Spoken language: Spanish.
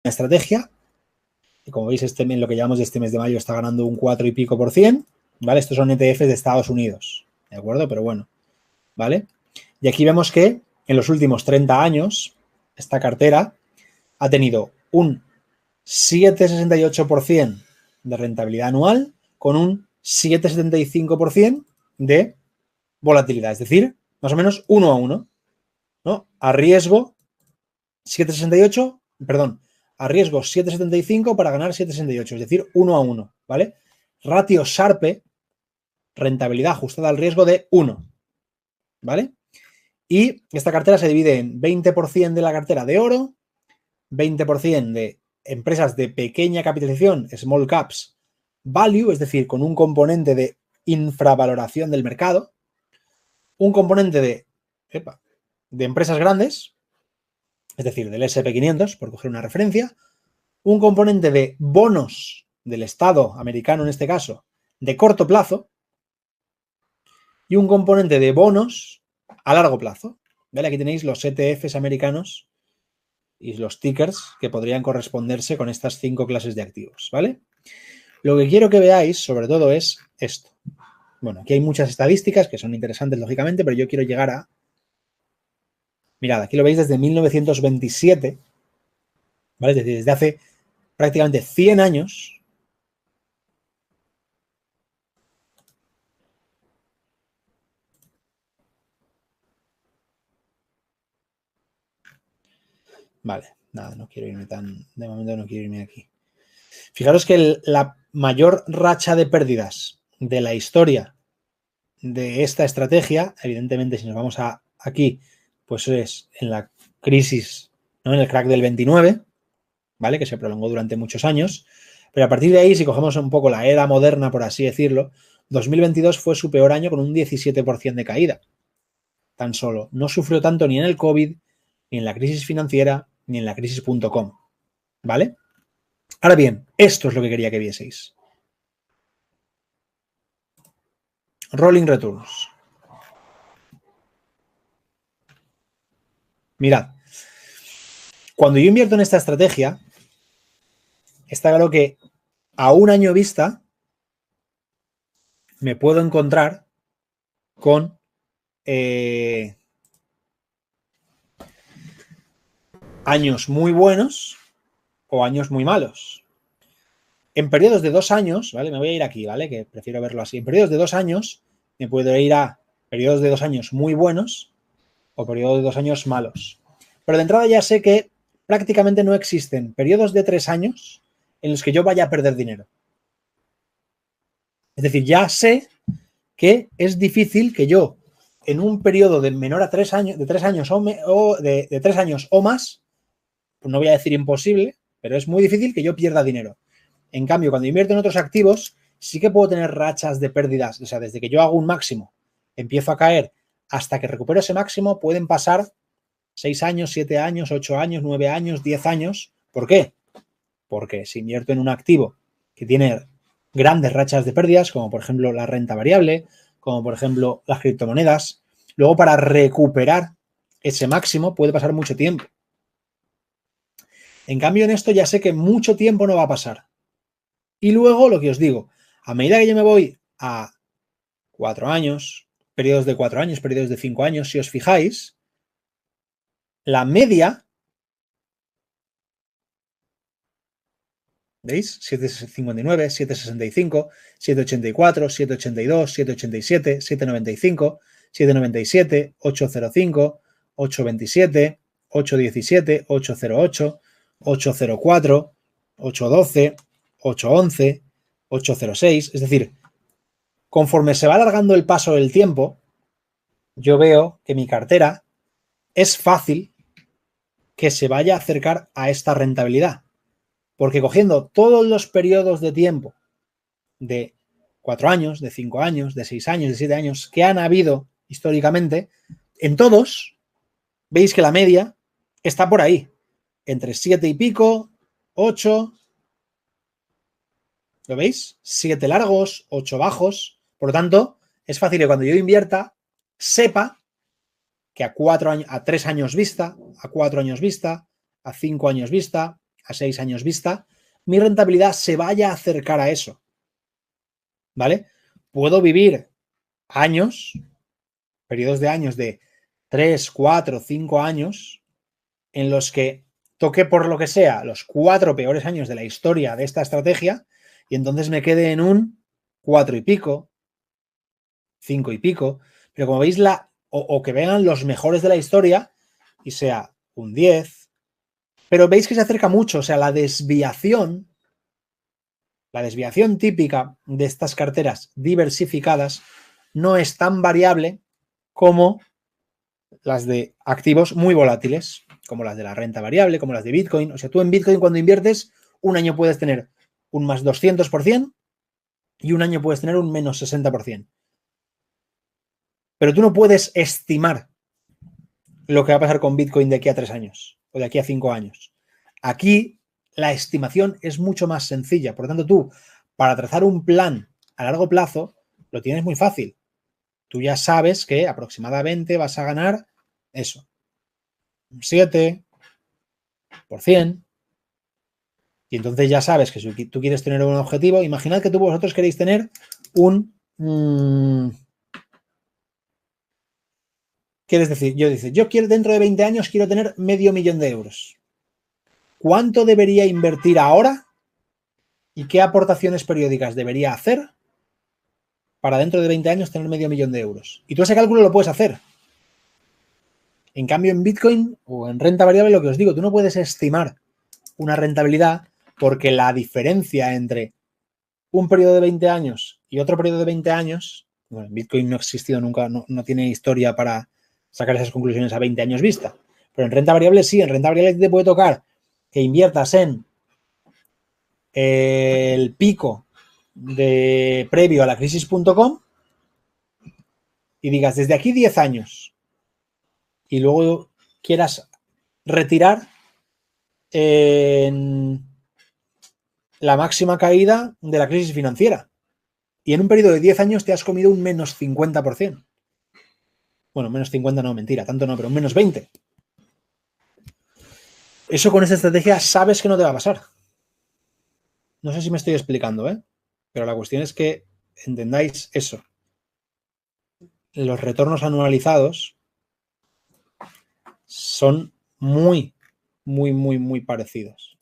estrategia. Y como veis, lo que llevamos de este mes de mayo está ganando un 4 y pico %, ¿vale? Estos son ETFs de Estados Unidos, ¿de acuerdo? Pero bueno, ¿vale? Y aquí vemos que en los últimos 30 años esta cartera ha tenido un 7,68% de rentabilidad anual con un 7,75% de volatilidad, es decir, más o menos 1 a 1, ¿no? A riesgo 7,68, perdón, a riesgo 7,75 para ganar 7,68, es decir, 1 a 1, ¿vale? Ratio Sharpe, rentabilidad ajustada al riesgo de 1, ¿vale? Y esta cartera se divide en 20% de la cartera de oro, 20% de empresas de pequeña capitalización, small caps, value, es decir, con un componente de infravaloración del mercado, un componente de empresas grandes, es decir, del S&P 500, por coger una referencia, un componente de bonos del Estado americano, en este caso, de corto plazo, y un componente de bonos a largo plazo. ¿Vale? Aquí tenéis los ETFs americanos y los tickers que podrían corresponderse con estas 5 clases de activos, ¿vale? Lo que quiero que veáis, sobre todo, es esto. Bueno, aquí hay muchas estadísticas que son interesantes, lógicamente, pero yo quiero llegar a... Mirad, aquí lo veis desde 1927, ¿vale? Es decir, desde hace prácticamente 100 años. Vale, nada, no quiero irme tan... De momento no quiero irme aquí. Fijaros que la mayor racha de pérdidas de la historia de esta estrategia, evidentemente, si nos vamos aquí, pues es en la crisis, ¿no? En el crack del 29, ¿vale? Que se prolongó durante muchos años. Pero a partir de ahí, si cogemos un poco la era moderna, por así decirlo, 2022 fue su peor año con un 17% de caída. Tan solo. No sufrió tanto ni en el COVID, ni en la crisis financiera, ni en la crisis.com. ¿Vale? Ahora bien, esto es lo que quería que vieseis. Rolling Returns. Mirad, cuando yo invierto en esta estrategia, está claro que a un año vista me puedo encontrar con años muy buenos o años muy malos. En periodos de 2 años, ¿vale? Me voy a ir aquí, ¿vale? Que prefiero verlo así. En periodos de 2 años me puedo ir a periodos de 2 años muy buenos o periodos de 2 años malos. Pero de entrada ya sé que prácticamente no existen periodos de 3 años en los que yo vaya a perder dinero. Es decir, ya sé que es difícil que yo, en un periodo de menor a 3 años, de 3 años de 3 años o más, pues no voy a decir imposible, pero es muy difícil que yo pierda dinero. En cambio, cuando invierto en otros activos, sí que puedo tener rachas de pérdidas. O sea, desde que yo hago un máximo, empiezo a caer hasta que recupero ese máximo, pueden pasar 6 años, 7 años, 8 años, 9 años, 10 años. ¿Por qué? Porque si invierto en un activo que tiene grandes rachas de pérdidas, como por ejemplo la renta variable, como por ejemplo las criptomonedas, luego para recuperar ese máximo puede pasar mucho tiempo. En cambio, en esto ya sé que mucho tiempo no va a pasar. Y luego, lo que os digo, a medida que yo me voy a 4 años, periodos de 4 años, periodos de 5 años, si os fijáis, la media, ¿veis? 7,59, 7,65, 7,84, 7,82, 7,87, 7,95, 7,97, 8,05, 8,27, 8,17, 8,08, 8,04, 8,12, 8,11, 8,06. Es decir, conforme se va alargando el paso del tiempo, yo veo que mi cartera es fácil que se vaya a acercar a esta rentabilidad. Porque cogiendo todos los periodos de tiempo de 4 años, de 5 años, de 6 años, de 7 años que han habido históricamente, en todos veis que la media está por ahí, entre 7 y pico, 8, ¿lo veis? 7 largos, 8 bajos. Por lo tanto, es fácil que cuando yo invierta, sepa que a 3 años vista, a 4 años vista, a 5 años vista, a 6 años vista, mi rentabilidad se vaya a acercar a eso. ¿Vale? Puedo vivir años, periodos de años de 3, 4, 5 años, en los que toque por lo que sea los 4 peores años de la historia de esta estrategia y entonces me quede en un 4 y pico, 5 y pico, pero como veis, o que vengan los mejores de la historia y sea un 10, pero veis que se acerca mucho, o sea, la desviación típica de estas carteras diversificadas no es tan variable como las de activos muy volátiles, como las de la renta variable, como las de Bitcoin. O sea, tú en Bitcoin cuando inviertes, un año puedes tener un más 200% y un año puedes tener un menos 60%. Pero tú no puedes estimar lo que va a pasar con Bitcoin de aquí a 3 años o de aquí a 5 años. Aquí la estimación es mucho más sencilla. Por lo tanto, tú, para trazar un plan a largo plazo, lo tienes muy fácil. Tú ya sabes que aproximadamente vas a ganar eso, un 7%. Y entonces ya sabes que si tú quieres tener un objetivo, imaginad que vosotros queréis tener un... ¿Quieres decir? Yo quiero dentro de 20 años quiero tener $500.000 de euros. ¿Cuánto debería invertir ahora y qué aportaciones periódicas debería hacer para dentro de 20 años tener $500.000 de euros? Y tú ese cálculo lo puedes hacer. En cambio, en Bitcoin o en renta variable, lo que os digo, tú no puedes estimar una rentabilidad porque la diferencia entre un periodo de 20 años y otro periodo de 20 años, bueno, en Bitcoin no ha existido nunca, no tiene historia para sacar esas conclusiones a 20 años vista. Pero en renta variable sí, en renta variable te puede tocar que inviertas en el pico de previo a la crisis.com y digas desde aquí 10 años y luego quieras retirar en la máxima caída de la crisis financiera. Y en un periodo de 10 años te has comido un menos 50%. Bueno, menos 50 no, mentira, tanto no, pero un menos 20. Eso con esta estrategia sabes que no te va a pasar. No sé si me estoy explicando, ¿eh? Pero la cuestión es que entendáis eso. Los retornos anualizados son muy, muy, muy, muy parecidos.